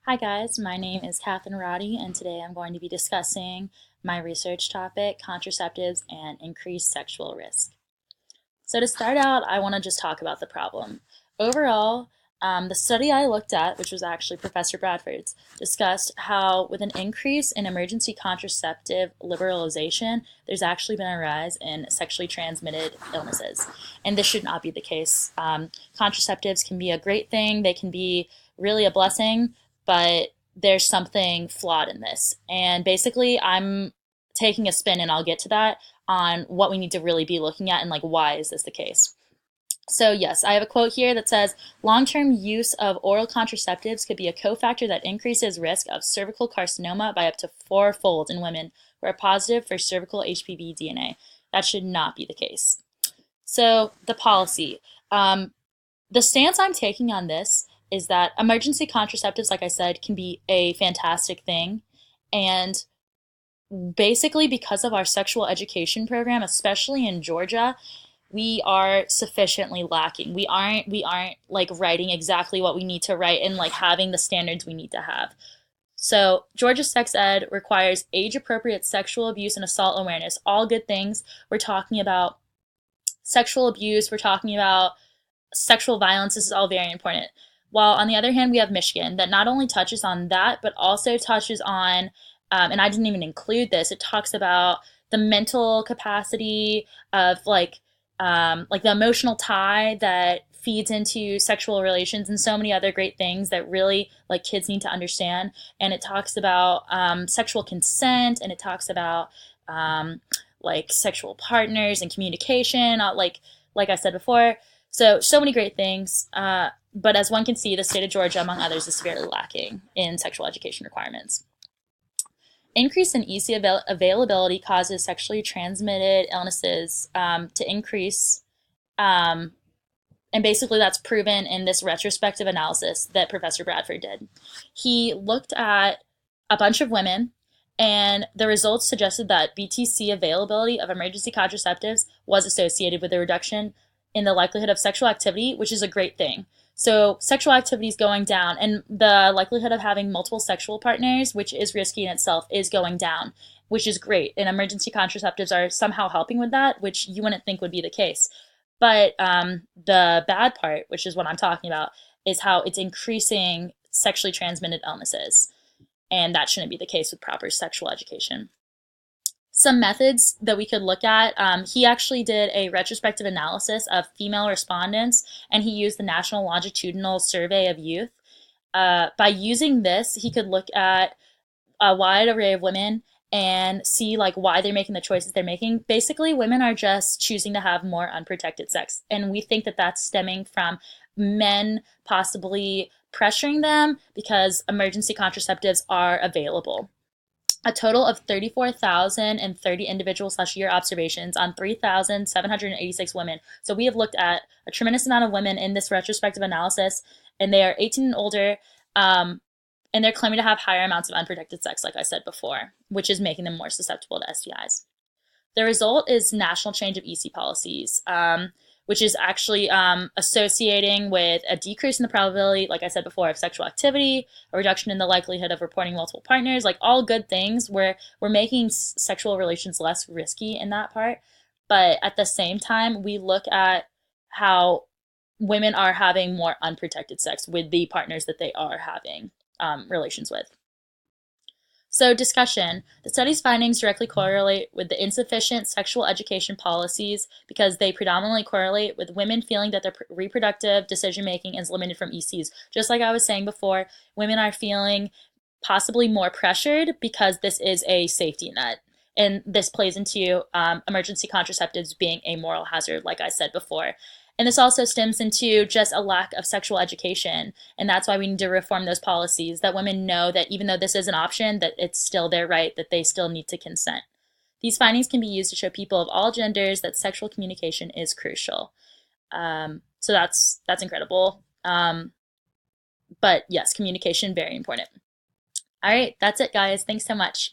Hi guys, my name is Katherine Roddy, and today I'm going to be discussing my research topic, contraceptives and increased sexual risk. So to start out, I want to just talk about the problem. Overall, the study I looked at, which was actually Professor Bradford's, discussed how with an increase in emergency contraceptive liberalization, there's actually been a rise in sexually transmitted illnesses. And this should not be the case. Contraceptives can be a great thing, they can be really a blessing, but there's something flawed in this. And basically, I'm taking a spin, and I'll get to that, on what we need to really be looking at and like why is this the case. So yes, I have a quote here that says long-term use of oral contraceptives could be a cofactor that increases risk of cervical carcinoma by up to fourfold in women who are positive for cervical HPV DNA. That should not be the case. So the policy. The stance I'm taking on this is that emergency contraceptives, like I said, can be a fantastic thing. And basically, because of our sexual education program, especially in Georgia, we are sufficiently lacking. We aren't like writing exactly what we need to write and like having the standards we need to have. So Georgia sex ed requires age appropriate sexual abuse and assault awareness. All good things. We're talking about sexual abuse, we're talking about sexual violence. This is all very important. While on the other hand, we have Michigan that not only touches on that, but also touches on, and I didn't even include this, it talks about the mental capacity of like the emotional tie that feeds into sexual relations and so many other great things that really like kids need to understand. And it talks about sexual consent, and it talks about like sexual partners and communication, like I said before. So many great things. But as one can see, the state of Georgia, among others, is severely lacking in sexual education requirements. Increase in EC availability causes sexually transmitted illnesses to increase. Um, and basically, that's proven in this retrospective analysis that Professor Bradford did. He looked at a bunch of women, and the results suggested that BTC availability of emergency contraceptives was associated with a reduction in the likelihood of sexual activity, which is a great thing. So sexual activity is going down, and the likelihood of having multiple sexual partners, which is risky in itself, is going down, which is great. And emergency contraceptives are somehow helping with that, which you wouldn't think would be the case. But the bad part, which is what I'm talking about, is how it's increasing sexually transmitted illnesses. And that shouldn't be the case with proper sexual education. Some methods that we could look at. He actually did a retrospective analysis of female respondents, and he used the National Longitudinal Survey of Youth. By using this, he could look at a wide array of women and see like why they're making the choices they're making. Basically, women are just choosing to have more unprotected sex, and we think that that's stemming from men possibly pressuring them because emergency contraceptives are available. A total of 34,030 individual/year observations on 3,786 women. So we have looked at a tremendous amount of women in this retrospective analysis, and they are 18 and older, and they're claiming to have higher amounts of unprotected sex, like I said before, which is making them more susceptible to STIs. The result is national change of EC policies, which is actually associating with a decrease in the probability, like I said before, of sexual activity, a reduction in the likelihood of reporting multiple partners, like all good things where we're making sexual relations less risky in that part. But at the same time, we look at how women are having more unprotected sex with the partners that they are having relations with. So, discussion. The study's findings directly correlate with the insufficient sexual education policies because they predominantly correlate with women feeling that their reproductive decision making is limited from ECs. Just like I was saying before, women are feeling possibly more pressured because this is a safety net. And this plays into emergency contraceptives being a moral hazard, like I said before. And this also stems into just a lack of sexual education. And that's why we need to reform those policies, that women know that even though this is an option, that it's still their right, that they still need to consent. These findings can be used to show people of all genders that sexual communication is crucial. So that's incredible. But yes, communication, very important. All right, that's it, guys. Thanks so much.